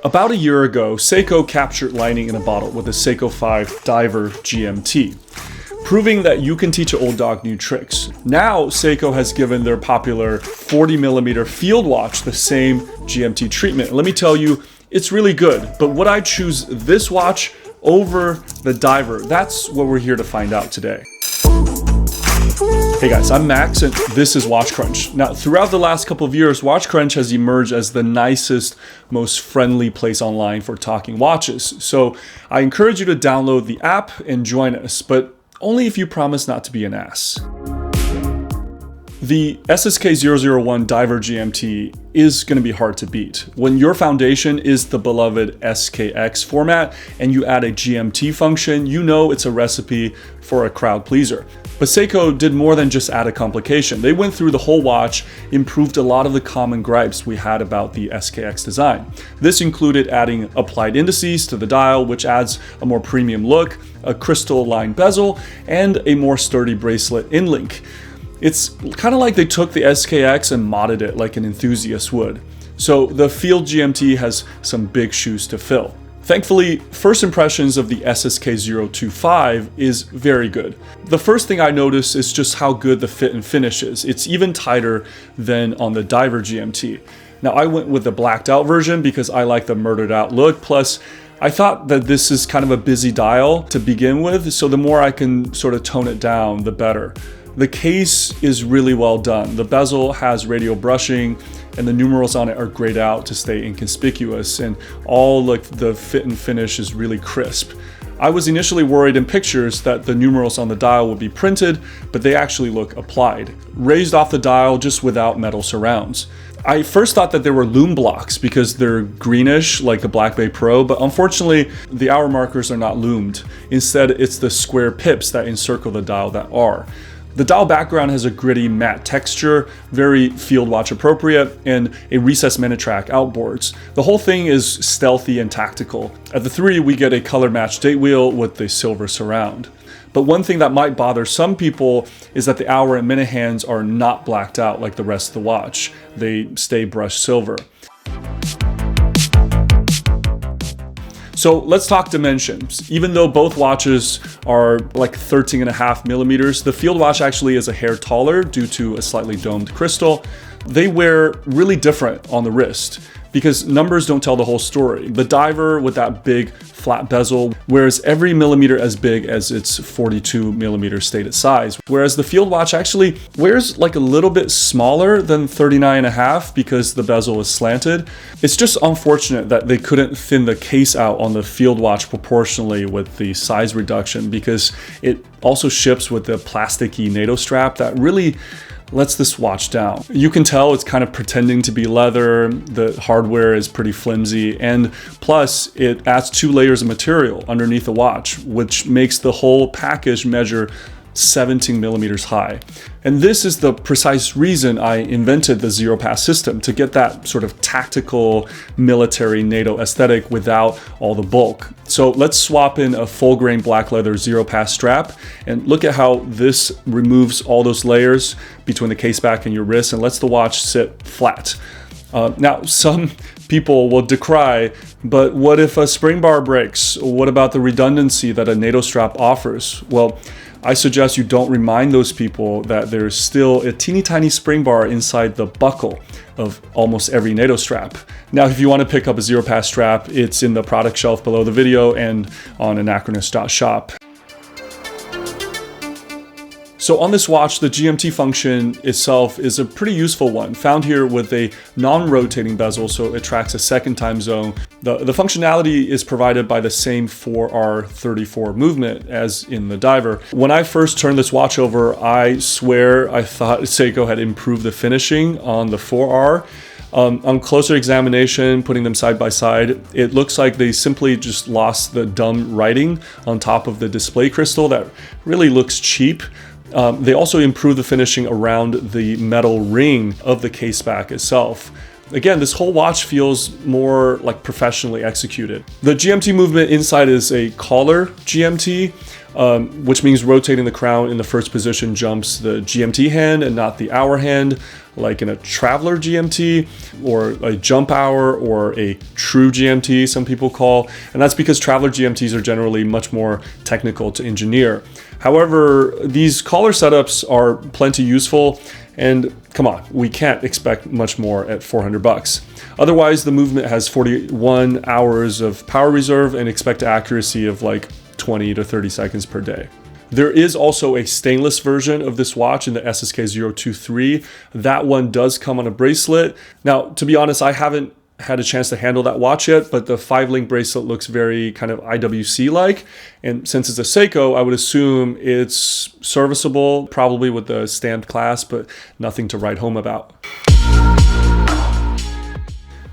About a year ago, Seiko captured lightning in a bottle with a Seiko 5 Diver GMT, proving that you can teach an old dog new tricks. Now, Seiko has given their popular 40mm field watch the same GMT treatment. Let me tell you, it's really good, but would I choose this watch over the Diver? That's what we're here to find out today. Hey guys, I'm Max and this is Watch Crunch. Now, throughout the last couple of years, Watch Crunch has emerged as the nicest, most friendly place online for talking watches. So I encourage you to download the app and join us, but only if you promise not to be an ass. The SSK001 Diver GMT is going to be hard to beat. When your foundation is the beloved SKX format and you add a GMT function, you know it's a recipe for a crowd pleaser. But Seiko did more than just add a complication. They went through the whole watch, improved a lot of the common gripes we had about the SKX design. This included adding applied indices to the dial, which adds a more premium look, a crystal-lined bezel, and a more sturdy bracelet in-link. It's kind of like they took the SKX and modded it like an enthusiast would. So the Field GMT has some big shoes to fill. Thankfully, first impressions of the SSK025 is very good. The first thing I notice is just how good the fit and finish is. It's even tighter than on the Diver GMT. Now, I went with the blacked out version because I like the murdered out look. Plus, I thought that this is kind of a busy dial to begin with, so the more I can sort of tone it down, the better. The case is really well done. The bezel has radial brushing and the numerals on it are grayed out to stay inconspicuous, and all like the fit and finish is really crisp. I was initially worried in pictures that the numerals on the dial would be printed, but they actually look applied, raised off the dial just without metal surrounds. I first thought that they were lume blocks because they're greenish like the Black Bay Pro, but unfortunately the hour markers are not lumed. Instead, it's the square pips that encircle the dial that are. The dial background has a gritty matte texture, very field watch appropriate, and a recessed Minitrack outboards. The whole thing is stealthy and tactical. At the 3, we get a color matched date wheel with the silver surround. But one thing that might bother some people is that the hour and minute hands are not blacked out like the rest of the watch. They stay brushed silver. So let's talk dimensions. Even though both watches are like 13.5 millimeters, the Field watch actually is a hair taller due to a slightly domed crystal. They wear really different on the wrist because numbers don't tell the whole story. The Diver with that big flat bezel wears every millimeter as big as its 42 millimeter stated size, whereas the Field watch actually wears like a little bit smaller than 39.5 because the bezel is slanted. It's just unfortunate that they couldn't thin the case out on the Field watch proportionally with the size reduction, because it also ships with the plasticky NATO strap that really lets this watch down. You can tell it's kind of pretending to be leather, the hardware is pretty flimsy, and plus it adds 2 layers of material underneath the watch, which makes the whole package measure 17 millimeters high. And this is the precise reason I invented the Zero Pass system, to get that sort of tactical military NATO aesthetic without all the bulk. So let's swap in a full grain black leather Zero Pass strap and look at how this removes all those layers between the case back and your wrist and lets the watch sit flat. Now, some people will decry, but what if a spring bar breaks? What about the redundancy that a NATO strap offers? Well, I suggest you don't remind those people that there's still a teeny tiny spring bar inside the buckle of almost every NATO strap. Now, if you want to pick up a Zero Pass strap, it's in the product shelf below the video and on anachronist.shop. So on this watch, the GMT function itself is a pretty useful one, found here with a non-rotating bezel, so it tracks a second time zone. The functionality is provided by the same 4R34 movement as in the Diver. When I first turned this watch over, I swear I thought Seiko had improved the finishing on the 4R. On closer examination, putting them side by side, it looks like they simply just lost the dumb writing on top of the display crystal that really looks cheap. They also improved the finishing around the metal ring of the case back itself. Again, this whole watch feels more like professionally executed. The GMT movement inside is a collar GMT, which means rotating the crown in the first position jumps the GMT hand and not the hour hand, like in a traveler GMT or a jump hour or a true GMT, some people call. And that's because traveler GMTs are generally much more technical to engineer. However, these collar setups are plenty useful, and come on, we can't expect much more at 400 bucks. Otherwise, the movement has 41 hours of power reserve and expect accuracy of like 20 to 30 seconds per day. There is also a stainless version of this watch in the SSK023. That one does come on a bracelet. Now, to be honest, I haven't had a chance to handle that watch yet, but the 5-link bracelet looks very kind of IWC-like. And since it's a Seiko, I would assume it's serviceable, probably with the stamped clasp, but nothing to write home about.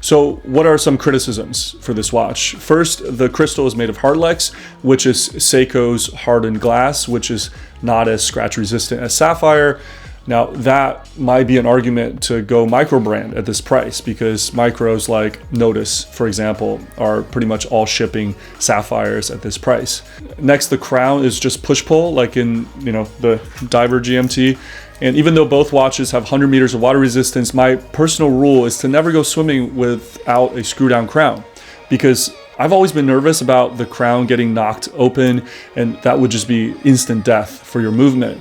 So what are some criticisms for this watch? First, the crystal is made of Hardlex, which is Seiko's hardened glass, which is not as scratch resistant as sapphire. Now that might be an argument to go micro brand at this price, because micros like Notice, for example, are pretty much all shipping sapphires at this price. Next, the crown is just push-pull, like in the Diver GMT. And even though both watches have 100 meters of water resistance, my personal rule is to never go swimming without a screw down crown, because I've always been nervous about the crown getting knocked open, and that would just be instant death for your movement.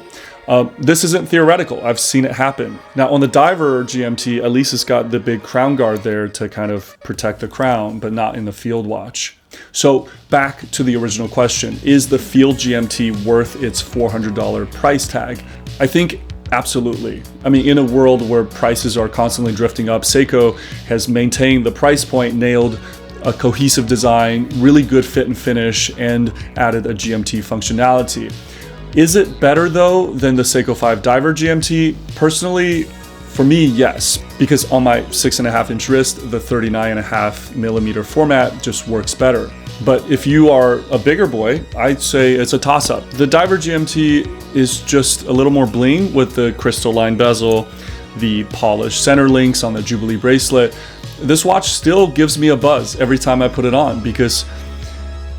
This isn't theoretical. I've seen it happen. Now on the Diver GMT, at least it's got the big crown guard there to kind of protect the crown, but not in the Field watch. So back to the original question, is the Field GMT worth its $400 price tag? I think absolutely. I mean, in a world where prices are constantly drifting up, Seiko has maintained the price point, nailed a cohesive design, really good fit and finish, and added a GMT functionality. Is it better though than the Seiko 5 Diver GMT? Personally, for me, yes, because on my 6.5-inch wrist, the 39.5mm format just works better. But if you are a bigger boy, I'd say it's a toss-up. The Diver GMT is just a little more bling with the crystal line bezel, the polished center links on the Jubilee bracelet. This watch still gives me a buzz every time I put it on because,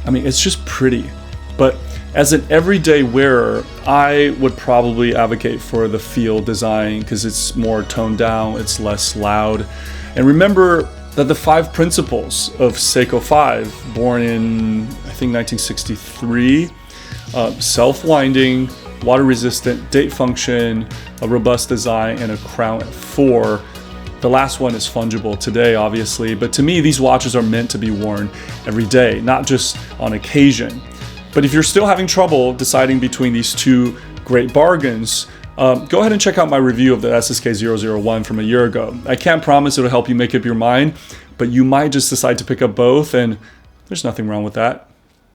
I mean, it's just pretty. But as an everyday wearer, I would probably advocate for the Field design because it's more toned down, it's less loud. And remember that the 5 principles of Seiko 5, born in, I think, 1963, self-winding, water-resistant, date function, a robust design, and a crown at 4. The last one is fungible today, obviously, but to me, these watches are meant to be worn every day, not just on occasion. But if you're still having trouble deciding between these two great bargains, go ahead and check out my review of the SSK001 from a year ago. I can't promise it'll help you make up your mind, but you might just decide to pick up both, and there's nothing wrong with that.